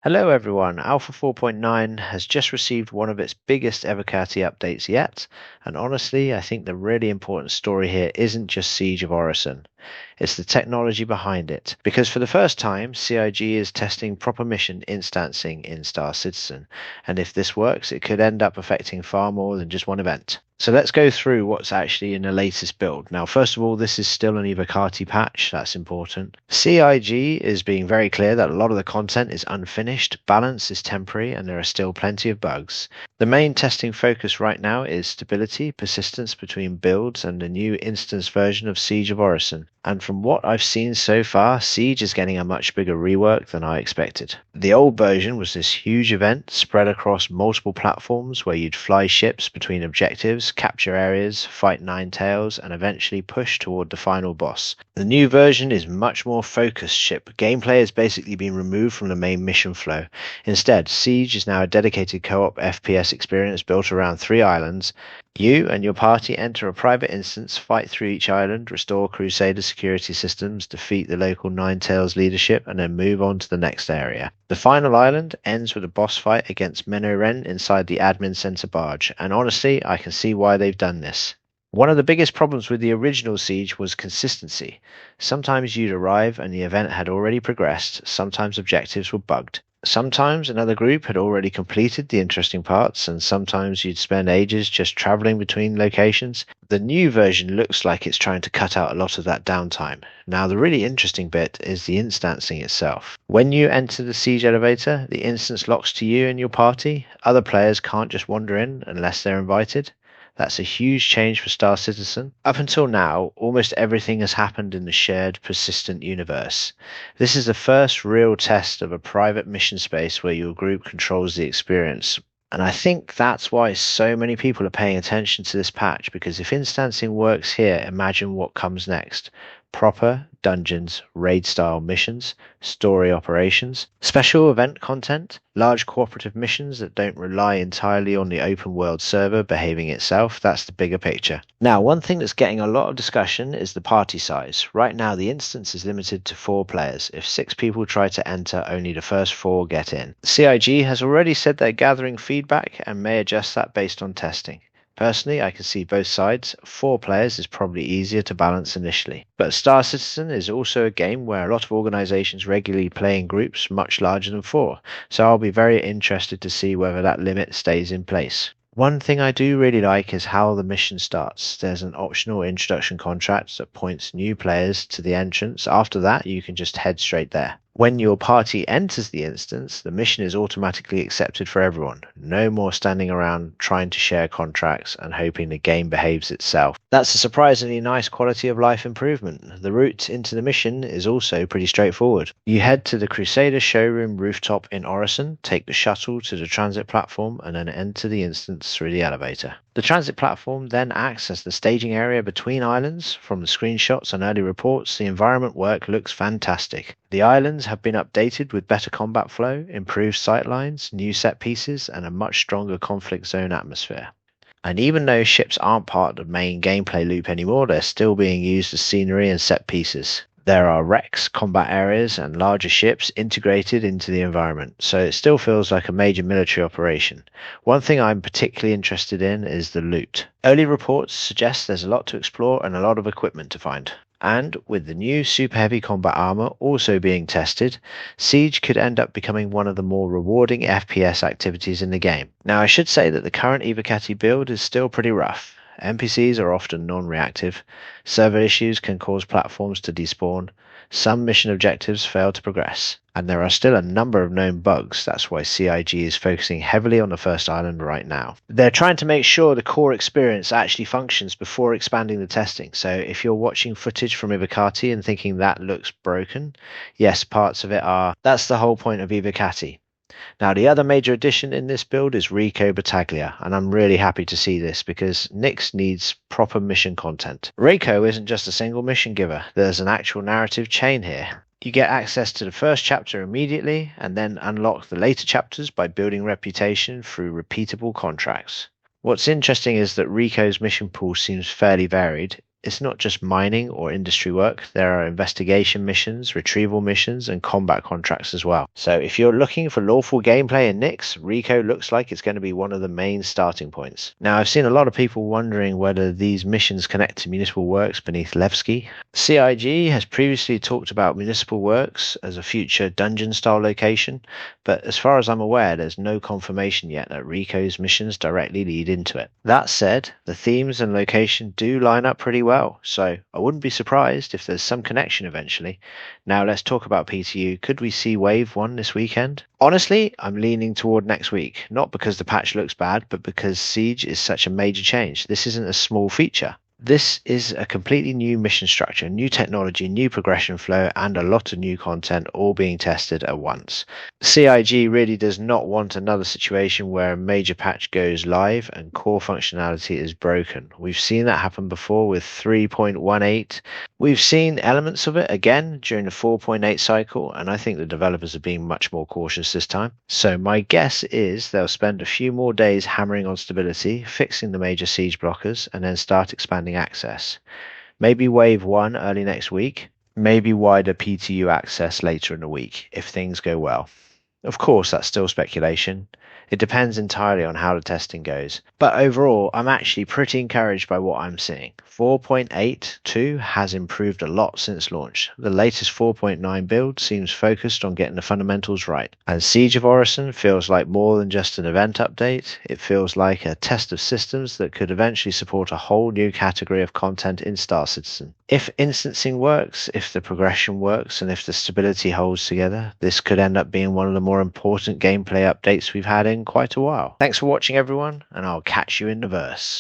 Hello everyone, Alpha 4.9 has just received one of its biggest Evocati updates yet, and honestly, I think the really important story here isn't just Siege of Orison, it's the technology behind it. Because for the first time, CIG is testing proper mission instancing in Star Citizen, and if this works, it could end up affecting far more than just one event. So let's go through what's actually in the latest build. Now, first of all, this is still an Evocati patch, that's important. CIG is being very clear that a lot of the content is unfinished, balance is temporary, and there are still plenty of bugs. The main testing focus right now is stability, persistence between builds, and the new instance version of Siege of Orison. And from what I've seen so far, Siege is getting a much bigger rework than I expected. The old version was this huge event spread across multiple platforms where you'd fly ships between objectives, capture areas, fight nine tails, and eventually push toward the final boss. The new version is much more focused ship. Gameplay has basically been removed from the main mission flow. Instead, Siege is now a dedicated co-op FPS experience built around 3 islands. You and your party enter a private instance, fight through each island, restore Crusader security systems, defeat the local Nine Tails leadership, and then move on to the next area. The final island ends with a boss fight against Menno Ren inside the admin center barge, and honestly, I can see why they've done this. One of the biggest problems with the original Siege was consistency. Sometimes you'd arrive and the event had already progressed, sometimes objectives were bugged. Sometimes another group had already completed the interesting parts, and sometimes you'd spend ages just traveling between locations. The new version looks like it's trying to cut out a lot of that downtime. Now, the really interesting bit is the instancing itself. When you enter the Siege elevator, the instance locks to you and your party. Other players can't just wander in unless they're invited. That's a huge change for Star Citizen. Up until now, almost everything has happened in the shared, persistent universe. This is the first real test of a private mission space where your group controls the experience. And I think that's why so many people are paying attention to this patch, because if instancing works here, imagine what comes next. Proper dungeons, raid-style missions, story operations, special event content, large cooperative missions that don't rely entirely on the open world server behaving itself. That's the bigger picture. Now, one thing that's getting a lot of discussion is the party size. Right now, the instance is limited to 4 players. If 6 people try to enter, only the first 4 get in. CIG has already said they're gathering feedback and may adjust that based on testing. Personally, I can see both sides. 4 players is probably easier to balance initially. But Star Citizen is also a game where a lot of organizations regularly play in groups much larger than 4, so I'll be very interested to see whether that limit stays in place. One thing I do really like is how the mission starts. There's an optional introduction contract that points new players to the entrance. After that, you can just head straight there. When your party enters the instance, the mission is automatically accepted for everyone. No more standing around trying to share contracts and hoping the game behaves itself. That's a surprisingly nice quality of life improvement. The route into the mission is also pretty straightforward. You head to the Crusader showroom rooftop in Orison, take the shuttle to the transit platform, and then enter the instance through the elevator. The transit platform then acts as the staging area between islands. From the screenshots and early reports, the environment work looks fantastic. The islands have been updated with better combat flow, improved sightlines, new set pieces, and a much stronger conflict zone atmosphere. And even though ships aren't part of the main gameplay loop anymore, they're still being used as scenery and set pieces. There are wrecks, combat areas, and larger ships integrated into the environment, so it still feels like a major military operation. One thing I'm particularly interested in is the loot. Early reports suggest there's a lot to explore and a lot of equipment to find. And with the new super heavy combat armor also being tested, Siege could end up becoming one of the more rewarding FPS activities in the game. Now, I should say that the current Evocati build is still pretty rough. NPCs are often non-reactive, server issues can cause platforms to despawn, some mission objectives fail to progress, and there are still a number of known bugs. That's why CIG is focusing heavily on the first island right now. They're trying to make sure the core experience actually functions before expanding the testing, so if you're watching footage from Evocati and thinking that looks broken, yes, parts of it are. That's the whole point of Evocati. Now, the other major addition in this build is Reco Battaglia, and I'm really happy to see this because Nyx needs proper mission content. Reco isn't just a single mission giver, there's an actual narrative chain here. You get access to the first chapter immediately, and then unlock the later chapters by building reputation through repeatable contracts. What's interesting is that Reco's mission pool seems fairly varied. It's not just mining or industry work. There are investigation missions, retrieval missions, and combat contracts as well. So if you're looking for lawful gameplay in Nyx, Reco looks like it's going to be one of the main starting points. Now, I've seen a lot of people wondering whether these missions connect to Municipal Works beneath Levski. CIG has previously talked about Municipal Works as a future dungeon-style location, but as far as I'm aware, there's no confirmation yet that Reco's missions directly lead into it. That said, the themes and location do line up pretty well, so I wouldn't be surprised if there's some connection eventually. Now let's talk about PTU. Could we see Wave 1 this weekend? Honestly, I'm leaning toward next week, not because the patch looks bad, but because Siege is such a major change. This isn't a small feature. This is a completely new mission structure, new technology, new progression flow, and a lot of new content all being tested at once. CIG really does not want another situation where a major patch goes live and core functionality is broken. We've seen that happen before with 3.18. We've seen elements of it again during the 4.8 cycle, and I think the developers are being much more cautious this time. So my guess is they'll spend a few more days hammering on stability, fixing the major siege blockers, and then start expanding access. Maybe Wave 1 early next week, maybe wider PTU access later in the week, if things go well. Of course, that's still speculation. It depends entirely on how the testing goes. But overall, I'm actually pretty encouraged by what I'm seeing. 4.82 has improved a lot since launch. The latest 4.9 build seems focused on getting the fundamentals right. And Siege of Orison feels like more than just an event update. It feels like a test of systems that could eventually support a whole new category of content in Star Citizen. If instancing works, if the progression works, and if the stability holds together, this could end up being one of the more important gameplay updates we've had in quite a while. Thanks for watching everyone, and I'll catch you in the verse.